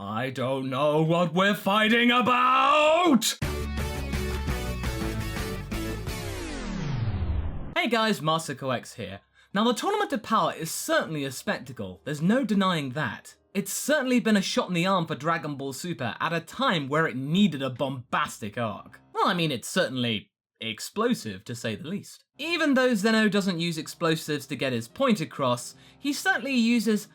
I don't know what we're fighting about! Hey guys, MasakoX here. Now the Tournament of Power is certainly a spectacle, there's no denying that. It's certainly been a shot in the arm for Dragon Ball Super at a time where it needed a bombastic arc. Well, I mean, it's certainly explosive to say the least. Even though Zeno doesn't use explosives to get his point across, he certainly uses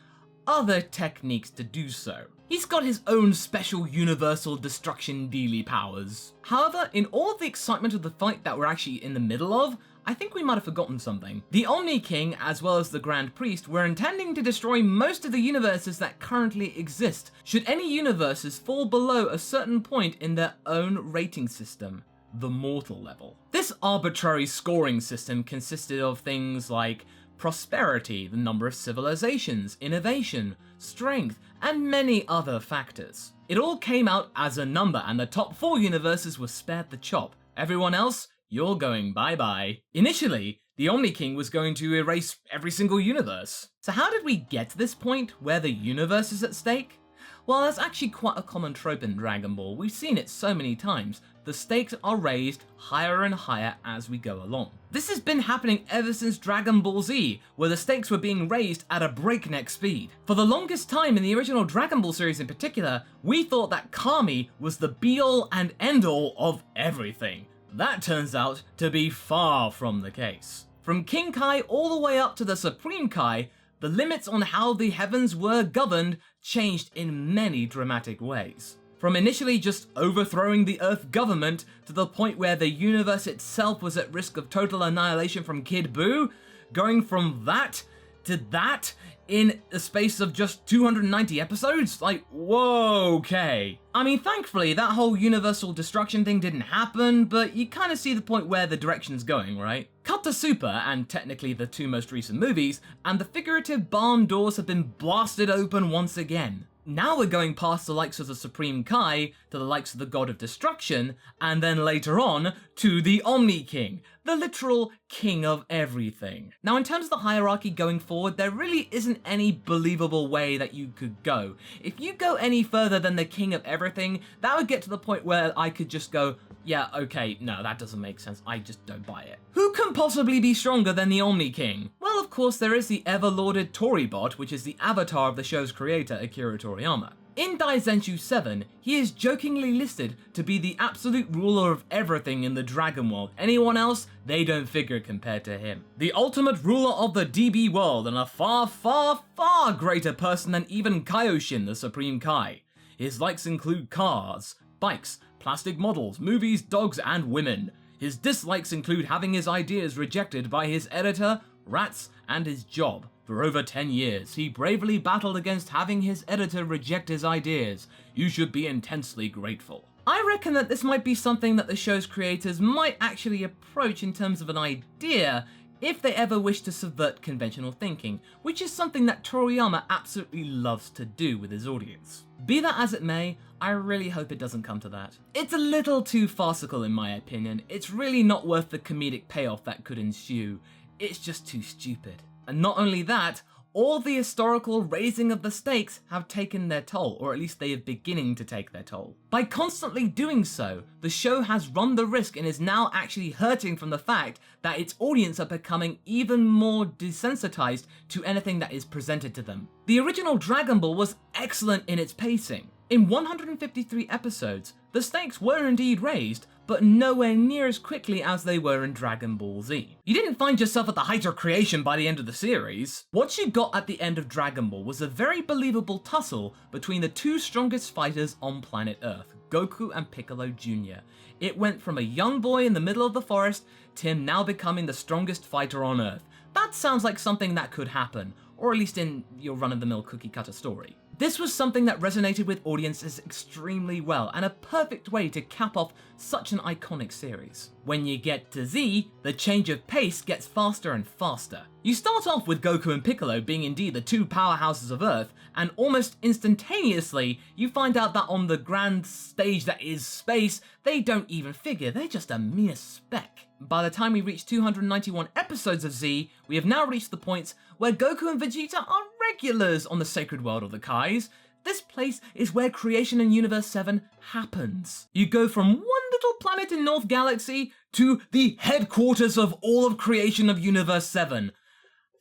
other techniques to do so. He's got his own special universal destruction dealy powers. However, in all of the excitement of the fight that we're actually in the middle of, I think we might have forgotten something. The Omni King, as well as the Grand Priest, were intending to destroy most of the universes that currently exist, should any universes fall below a certain point in their own rating system, the mortal level. This arbitrary scoring system consisted of things like prosperity, the number of civilizations, innovation, strength, and many other factors. It all came out as a number, and the top 4 universes were spared the chop. Everyone else, you're going bye-bye. Initially, the Omni King was going to erase every single universe. So how did we get to this point where the universe is at stake? Well, that's actually quite a common trope in Dragon Ball. We've seen it so many times. The stakes are raised higher and higher as we go along. This has been happening ever since Dragon Ball Z, where the stakes were being raised at a breakneck speed. For the longest time in the original Dragon Ball series in particular, we thought that Kami was the be-all and end-all of everything. That turns out to be far from the case. From King Kai all the way up to the Supreme Kai, the limits on how the heavens were governed changed in many dramatic ways. From initially just overthrowing the Earth government to the point where the universe itself was at risk of total annihilation from Kid Buu, going from that to that in the space of just 290 episodes? Like, whoa, okay. I mean, thankfully, that whole universal destruction thing didn't happen, but you kind of see the point where the direction's going, right? Cut to Super, and technically the 2 most recent movies, and the figurative barn doors have been blasted open once again. Now we're going past the likes of the Supreme Kai, to the likes of the God of Destruction, and then later on, to the Omni King, the literal king of everything. Now in terms of the hierarchy going forward, there really isn't any believable way that you could go. If you go any further than the king of everything, that would get to the point where I could just go, yeah, okay, no, that doesn't make sense, I just don't buy it. Who can possibly be stronger than the Omni King? Well, of course, there is the ever-lauded Torbot, which is the avatar of the show's creator, Akira Toriyama. In Daizenshuu 7, he is jokingly listed to be the absolute ruler of everything in the Dragon World. Anyone else, they don't figure compared to him. The ultimate ruler of the DB world, and a far, far, far greater person than even Kaioshin, the Supreme Kai. His likes include cars, bikes, plastic models, movies, dogs, and women. His dislikes include having his ideas rejected by his editor, rats, and his job. For over 10 years, he bravely battled against having his editor reject his ideas. You should be intensely grateful. I reckon that this might be something that the show's creators might actually approach in terms of an idea if they ever wish to subvert conventional thinking, which is something that Toriyama absolutely loves to do with his audience. Be that as it may, I really hope it doesn't come to that. It's a little too farcical in my opinion. It's really not worth the comedic payoff that could ensue. It's just too stupid. And not only that, all the historical raising of the stakes have taken their toll, or at least they are beginning to take their toll. By constantly doing so, the show has run the risk and is now actually hurting from the fact that its audience are becoming even more desensitized to anything that is presented to them. The original Dragon Ball was excellent in its pacing. In 153 episodes, the stakes were indeed raised, but nowhere near as quickly as they were in Dragon Ball Z. You didn't find yourself at the height of creation by the end of the series. What you got at the end of Dragon Ball was a very believable tussle between the 2 strongest fighters on planet Earth, Goku and Piccolo Jr. It went from a young boy in the middle of the forest to him now becoming the strongest fighter on Earth. That sounds like something that could happen, or at least in your run-of-the-mill cookie-cutter story. This was something that resonated with audiences extremely well, and a perfect way to cap off such an iconic series. When you get to Z, the change of pace gets faster and faster. You start off with Goku and Piccolo being indeed the 2 powerhouses of Earth, and almost instantaneously, you find out that on the grand stage that is space, they don't even figure, they're just a mere speck. By the time we reach 291 episodes of Z, we have now reached the point where Goku and Vegeta are regulars on the sacred world of the Kais. This place is where creation in Universe 7 happens. You go from one little planet in North Galaxy to the headquarters of all of creation of Universe 7.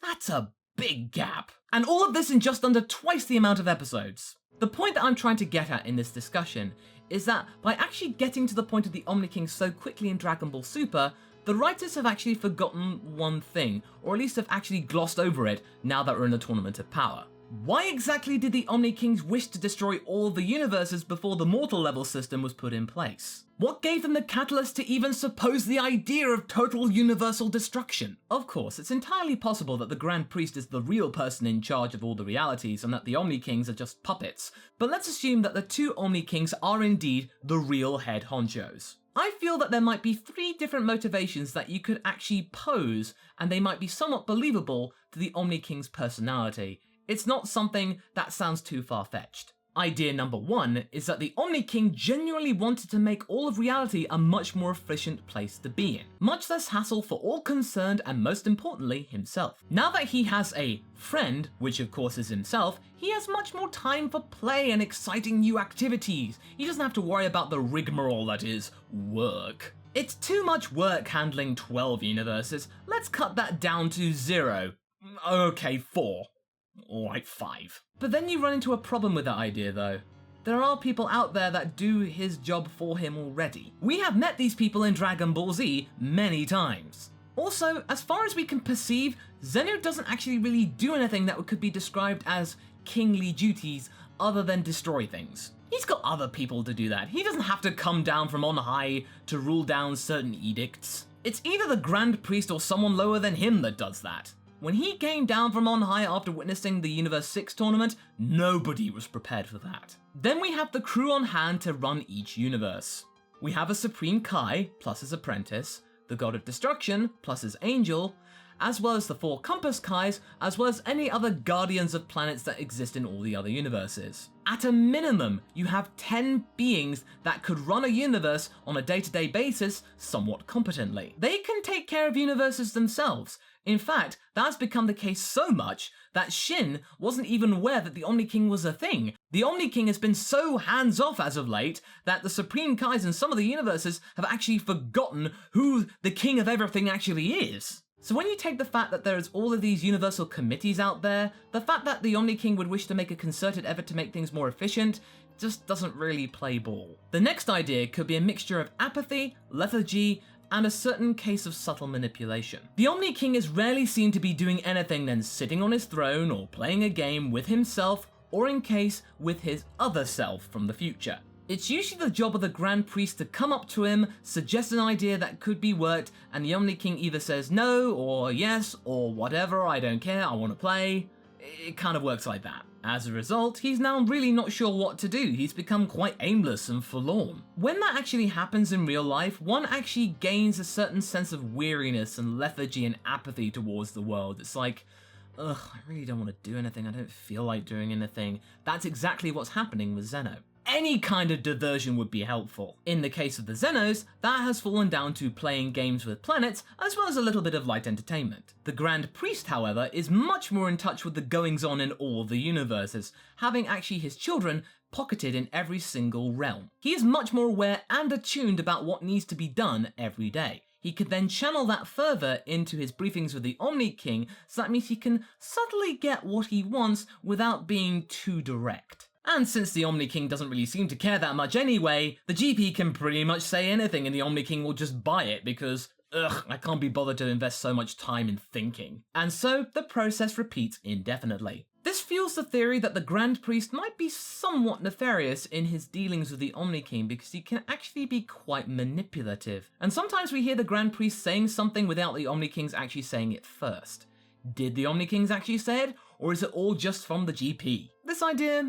That's a big gap. And all of this in just under twice the amount of episodes. The point that I'm trying to get at in this discussion is that by actually getting to the point of the Omni King so quickly in Dragon Ball Super, the writers have actually forgotten one thing, or at least have actually glossed over it now that we're in the Tournament of Power. Why exactly did the Omni Kings wish to destroy all of the universes before the mortal level system was put in place? What gave them the catalyst to even suppose the idea of total universal destruction? Of course, it's entirely possible that the Grand Priest is the real person in charge of all the realities and that the Omni Kings are just puppets, but let's assume that the two Omni Kings are indeed the real head honchos. I feel that there might be 3 different motivations that you could actually pose, and they might be somewhat believable to the Omni King's personality. It's not something that sounds too far-fetched. Idea number 1 is that the Omni King genuinely wanted to make all of reality a much more efficient place to be in. Much less hassle for all concerned and most importantly, himself. Now that he has a friend, which of course is himself, he has much more time for play and exciting new activities. He doesn't have to worry about the rigmarole that is work. It's too much work handling 12 universes. Let's cut that down to 0. Okay, 4. Or like 5. But then you run into a problem with that idea though. There are people out there that do his job for him already. We have met these people in Dragon Ball Z many times. Also, as far as we can perceive, Zeno doesn't actually really do anything that could be described as kingly duties other than destroy things. He's got other people to do that. He doesn't have to come down from on high to rule down certain edicts. It's either the Grand Priest or someone lower than him that does that. When he came down from on high after witnessing the Universe 6 tournament, nobody was prepared for that. Then we have the crew on hand to run each universe. We have a Supreme Kai, plus his apprentice, the God of Destruction, plus his angel, as well as the 4 Compass Kais, as well as any other guardians of planets that exist in all the other universes. At a minimum, you have 10 beings that could run a universe on a day-to-day basis somewhat competently. They can take care of universes themselves. In fact, that's become the case so much that Shin wasn't even aware that the Omni King was a thing. The Omni King has been so hands-off as of late that the Supreme Kais in some of the universes have actually forgotten who the king of everything actually is. So when you take the fact that there's all of these universal committees out there, the fact that the Omni King would wish to make a concerted effort to make things more efficient just doesn't really play ball. The next idea could be a mixture of apathy, lethargy, and a certain case of subtle manipulation. The Omni King is rarely seen to be doing anything than sitting on his throne or playing a game with himself, or in case, with his other self from the future. It's usually the job of the Grand Priest to come up to him, suggest an idea that could be worked, and the Omni King either says no, or yes, or whatever, I don't care, I want to play. It kind of works like that. As a result, he's now really not sure what to do. He's become quite aimless and forlorn. When that actually happens in real life, one actually gains a certain sense of weariness and lethargy and apathy towards the world. It's like, ugh, I really don't want to do anything. I don't feel like doing anything. That's exactly what's happening with Zeno. Any kind of diversion would be helpful. In the case of the Zenos, that has fallen down to playing games with planets, as well as a little bit of light entertainment. The Grand Priest, however, is much more in touch with the goings-on in all the universes, having actually his children pocketed in every single realm. He is much more aware and attuned about what needs to be done every day. He could then channel that further into his briefings with the Omni King, so that means he can subtly get what he wants without being too direct. And since the Omni King doesn't really seem to care that much anyway, the GP can pretty much say anything and the Omni King will just buy it because, ugh, I can't be bothered to invest so much time in thinking. And so the process repeats indefinitely. This fuels the theory that the Grand Priest might be somewhat nefarious in his dealings with the Omni King because he can actually be quite manipulative. And sometimes we hear the Grand Priest saying something without the Omni Kings actually saying it first. Did the Omni Kings actually say it, or is it all just from the GP? This idea,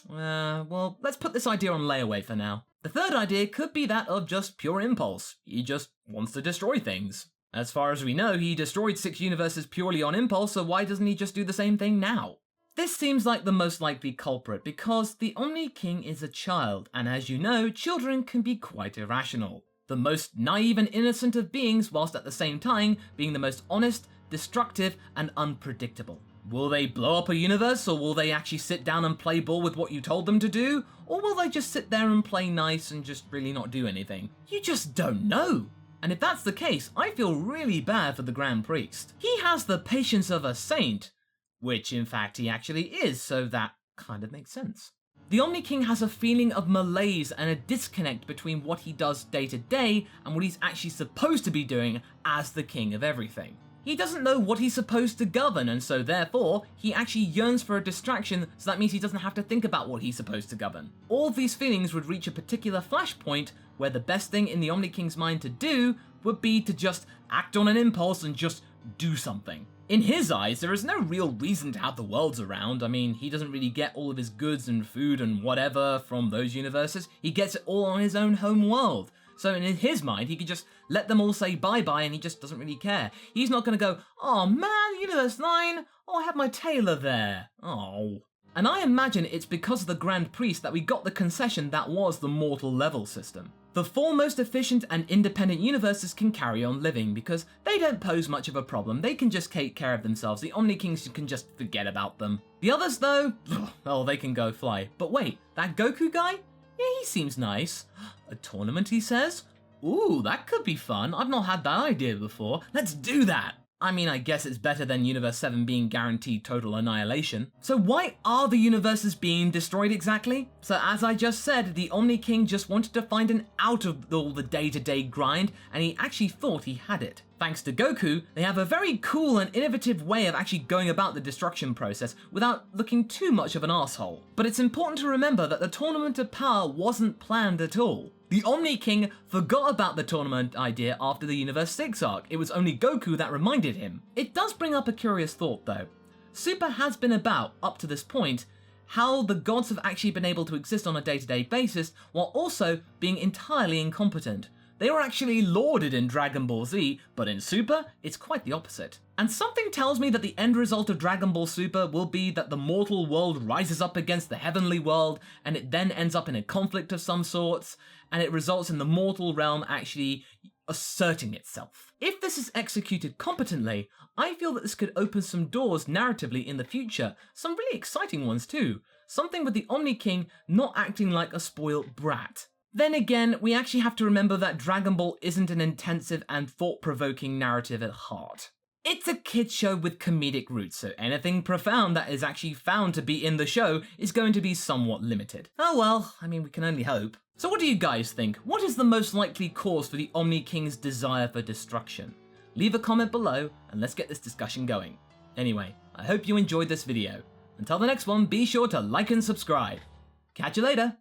well, let's put this idea on layaway for now. The third idea could be that of just pure impulse. He just wants to destroy things. As far as we know, he destroyed 6 universes purely on impulse, so why doesn't he just do the same thing now? This seems like the most likely culprit because the Omni King is a child, and as you know, children can be quite irrational. The most naive and innocent of beings, whilst at the same time being the most honest, destructive, and unpredictable. Will they blow up a universe, or will they actually sit down and play ball with what you told them to do? Or will they just sit there and play nice and just really not do anything? You just don't know. And if that's the case, I feel really bad for the Grand Priest. He has the patience of a saint, which in fact he actually is, so that kind of makes sense. The Omni King has a feeling of malaise and a disconnect between what he does day to day and what he's actually supposed to be doing as the king of everything. He doesn't know what he's supposed to govern, and so therefore, he actually yearns for a distraction, so that means he doesn't have to think about what he's supposed to govern. All of these feelings would reach a particular flashpoint where the best thing in the Omni King's mind to do would be to just act on an impulse and just do something. In his eyes, there is no real reason to have the worlds around. I mean, he doesn't really get all of his goods and food and whatever from those universes. He gets it all on his own home world. So in his mind, he could just let them all say bye-bye and he just doesn't really care. He's not going to go, oh man, Universe 9, oh I have my tailor there, oh. And I imagine it's because of the Grand Priest that we got the concession that was the mortal level system. The 4 most efficient and independent universes can carry on living because they don't pose much of a problem. They can just take care of themselves. The Omni Kings can just forget about them. The others though, well, they can go fly. But wait, that Goku guy? Yeah, he seems nice. A tournament, he says? Ooh, that could be fun. I've not had that idea before. Let's do that. I mean, I guess it's better than Universe 7 being guaranteed total annihilation. So why are the universes being destroyed exactly? So as I just said, the Omni King just wanted to find an out of all the day-to-day grind, and he actually thought he had it. Thanks to Goku, they have a very cool and innovative way of actually going about the destruction process without looking too much of an asshole. But it's important to remember that the Tournament of Power wasn't planned at all. The Omni King forgot about the tournament idea after the Universe 6 arc. It was only Goku that reminded him. It does bring up a curious thought though. Super has been about, up to this point, how the gods have actually been able to exist on a day-to-day basis while also being entirely incompetent. They were actually lauded in Dragon Ball Z, but in Super, it's quite the opposite. And something tells me that the end result of Dragon Ball Super will be that the mortal world rises up against the heavenly world, and it then ends up in a conflict of some sorts, and it results in the mortal realm actually asserting itself. If this is executed competently, I feel that this could open some doors narratively in the future, some really exciting ones too. Something with the Omni King not acting like a spoiled brat. Then again, we actually have to remember that Dragon Ball isn't an intensive and thought-provoking narrative at heart. It's a kid's show with comedic roots, so anything profound that is actually found to be in the show is going to be somewhat limited. Oh well, I mean, we can only hope. So what do you guys think? What is the most likely cause for the Omni King's desire for destruction? Leave a comment below and let's get this discussion going. Anyway, I hope you enjoyed this video. Until the next one, be sure to like and subscribe. Catch you later!